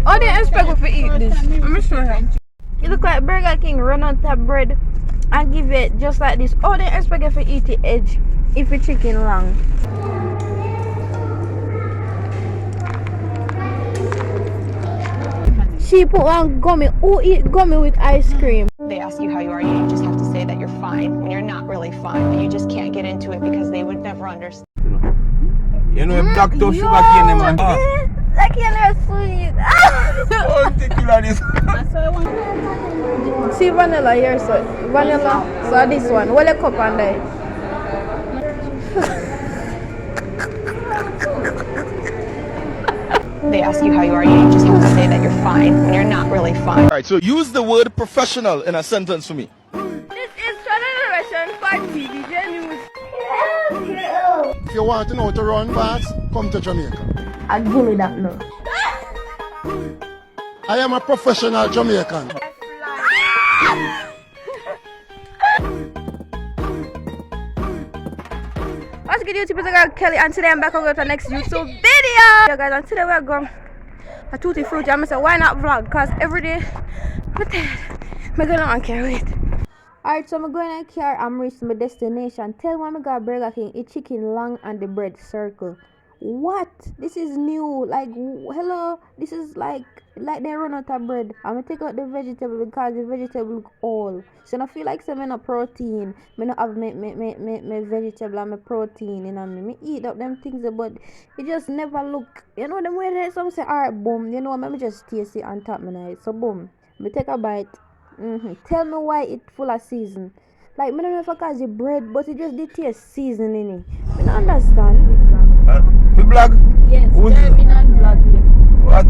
Oh, they expect us to eat this. Let me show you. It look like Burger King run on top bread and give it just like this. Oh, they expect us to eat the edge if the chicken long. She put one gummy. Who eat gummy with ice cream? They ask you how you are, you just have to say that you're fine when you're not really fine, but you just can't get into it because they would never understand. You know, black tough sugar cane, man. That cane is sweet. Oh, take you like this. See vanilla here, so vanilla. So this one. Well, a cup and that. They ask you how you are, you just have to say that you're fine when you're not really fine. Alright, so use the word professional in a sentence for me. This is Generation 5 DJ News. If you want to know to run fast, come to Jamaica. And give me that now. I am a professional Jamaican. What's good, YouTube? It's your girl Kelly, and today I'm back on with the next YouTube video. Yeah, guys, and today we're going a Tootie Frootie. I'm gonna say, why not vlog? Because every day, I'm going on carry it. Alright, so I'm going in a car. I'm reaching my destination. Tell me I got Burger King, eat chicken long and the bread circle. What? This is new. Like, hello, this is like they run out of bread. I'm gonna take out the vegetable because the vegetable look all. So I feel like some no protein. Me not have me vegetable and my protein, you know me. Me eat up them things, but it just never look. You know them way they some say alright boom. You know, me just taste it and tap me night. So boom, me take a bite. Tell me why it full of season. Like, I don't know if I call it bread, but it just did taste season in it. I don't understand. You blog? Yes, terminal blogging. What?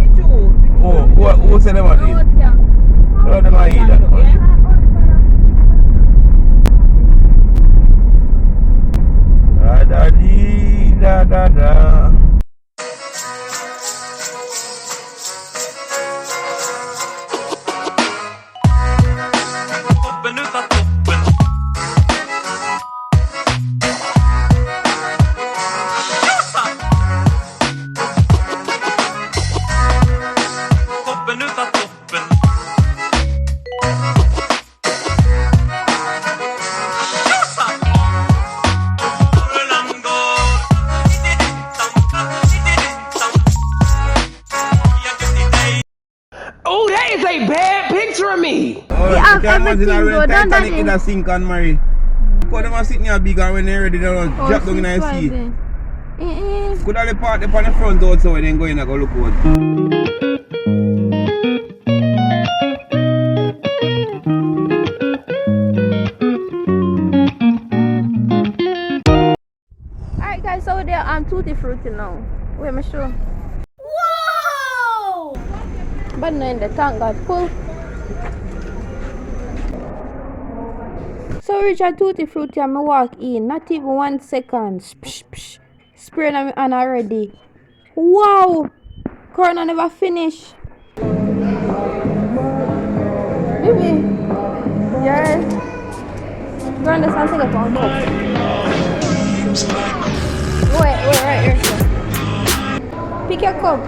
Oh, what's the name of it? Oh, them are eat that. Da dee da da da. Oh, that is a bad picture of me. Oh, they have everything though, don't Titanic they? in a sink and marry. Because them are sitting here big and when they're ready, they don't drop down in the sea. Could have park up on the front also and then go in and go look out. Alright guys, so there I'm Tootie Frootie now. Wait, me show. Whoa! But no, in the tank got full. So reach a Tootie Frootie and I walk in. Not even 1 second. Psh, psh. Spray on my hand already. Wow! Corona never finish. Baby. Yes. Go understand, take a phone. Wait, right here, sir. Pick your cup.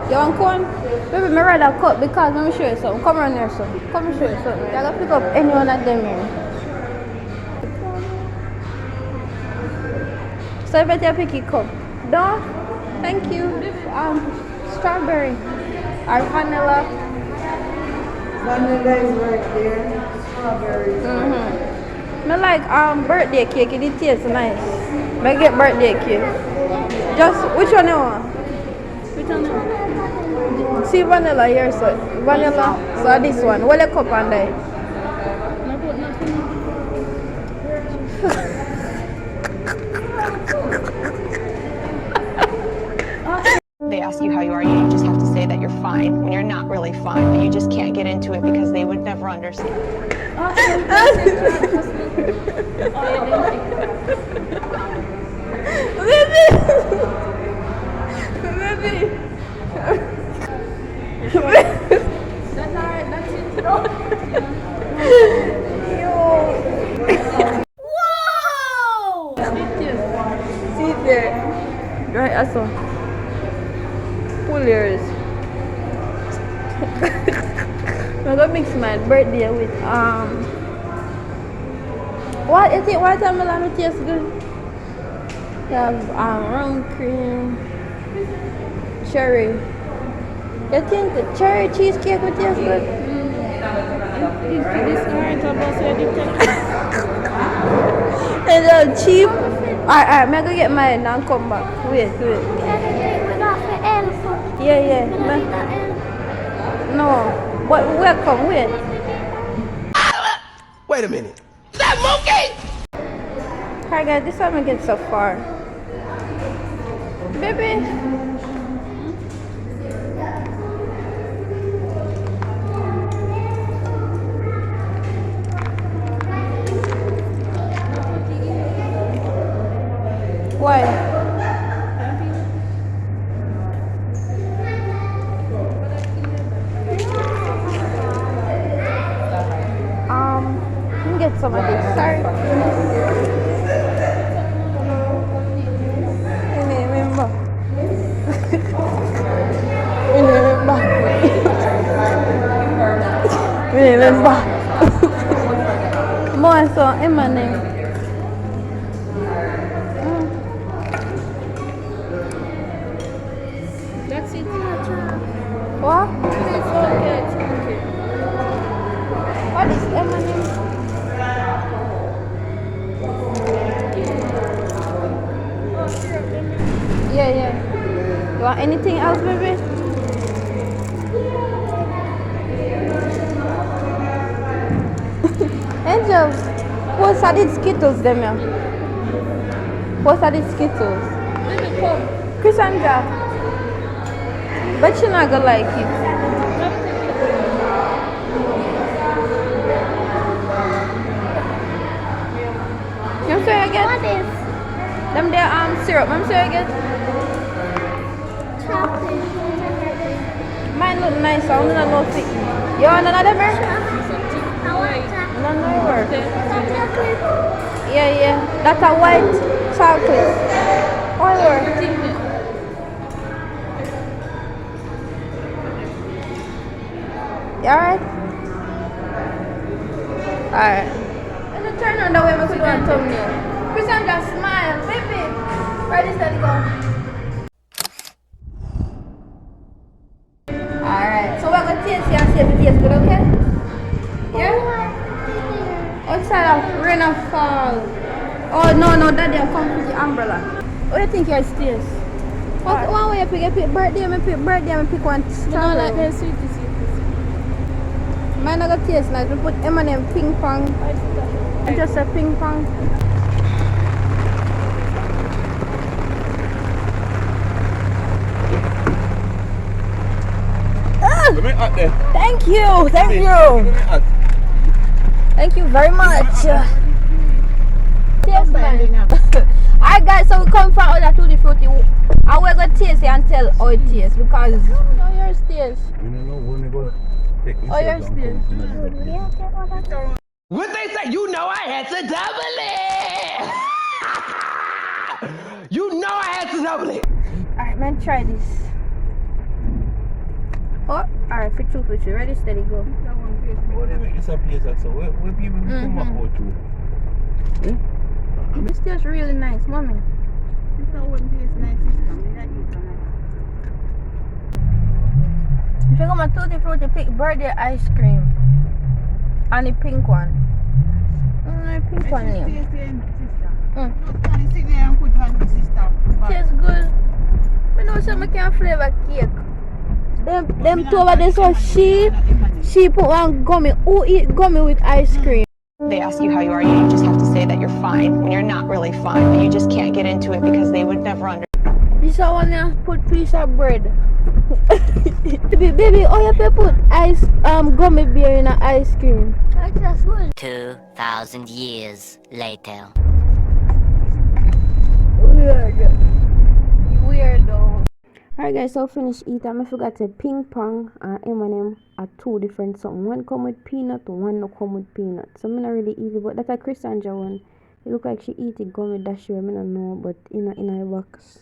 You want corn? Baby, me rather cup because let me show you something. Come around here, sir. Come and show you something. You gotta pick up any one of them here. So you better pick your cup. Don't? Thank you. Strawberry. Or vanilla. Vanilla is right there. Strawberry. Me like birthday cake. It tastes nice. Me get birthday cake. Just which one you want? Which one you want? See vanilla here, so vanilla. So this one. Well, a cup and that. They ask you how you are, you just have to say that you're fine when you're not really fine, but you just can't get into it because they would never understand. Baby. That's alright, that's it. Whoa! See there. Right, I saw. Pull yours. I'm gonna mix my birthday with what is it? Watermelon it tastes good. You have rum cream, cherry. You think the cherry cheesecake would taste good? It's cheap. Alright, I'm gonna get mine and come back. Wait. Yeah. No, but welcome, wait. Wait a minute. Is that monkey? Alright guys, this time I get so far. Baby. Why? Let me get some of this. Sorry. Remember. More so, Eminem. That's it. What? Okay. What is Eminem? Yeah. You want anything else, baby? Angel, what's are these Skittles them here? What's are these Skittles? Baby, come. Cassandra, but you're not gonna like it. You say again? What is Them there syrup. I'm say again. chocolate? Mine look nice. I don't know if it. You want another bear? I want chocolate. No more. Chocolate. Yeah. That's a white chocolate. Or you alright? Alright. Let me turn on the way I could do a thumbnail. Cassandra, smile, baby. Ready, steady, go. Alright, so we're gonna taste here and see if it tastes good, okay? Yeah? Outside of rain and fall. Oh no, daddy, I'm coming with the umbrella. What do you think yours tastes? What one way you pick? I pick birthday, I pick one strawberry. Like the sweetest. Mine not gonna taste nice. We put M&M ping pong. Just a ping pong. Let me out there. Thank you. Thank you very much. Taste man. Alright guys, so we come from other Tootie Frootie. And we're gonna taste it and tell how it tastes because no yours tastes. You know when they go take this. Oh, yours tastes. What they say? You know I had to double it. You know I had to double it. Alright, man, try this. Oh, alright, for two. Ready, steady, go. What they make this appear that so? Where people come back out to? This tastes really nice, mommy. This one tastes nice. If you go to Tootie Fruity, pick birthday ice cream. And the pink one. The pink one name. Tastes good. I know some can flavor cake. Them two over there so she put one gummy. Who eat gummy with ice cream? They ask you how you are, you just have to say that you're fine when you're not really fine, but you just can't get into it because they would never understand. This one here put piece of bread. Baby, oh you have to put ice gummy bear in an ice cream. That's good. 2,000 years later. Weird though. Alright guys, so finish eating. I forgot to ping pong and M&M are two different something. One come with peanut, one no come with peanut. So I'm not really easy, but that's a Cassandra one. It look like she eat it gummy dash way, I don't know, but in a box.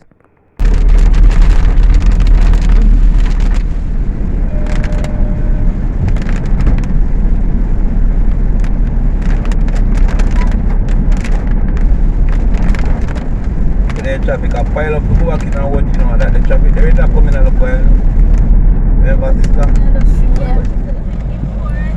traffic. I pile up to go back in and watch, you know, that the traffic. There is a coming out of the point. Remember, sister? Yeah.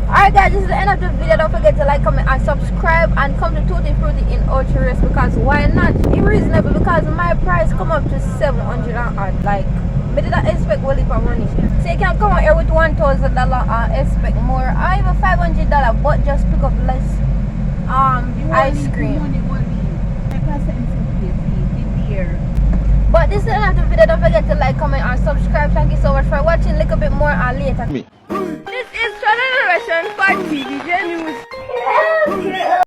Alright guys, this is the end of the video. Don't forget to like, comment and subscribe, and come to Tootie Frootie in Ocho, because why not? It's reasonable because my price come up to 700 and odd. Like, I didn't expect well for money. So you can come out here with $1,000 and expect more, or even $500, but just pick up less ice cream. But this is the end of the video. Don't forget to like, comment and subscribe. Thank you so much for watching. A little bit more later. This is chunLi for TVJ News.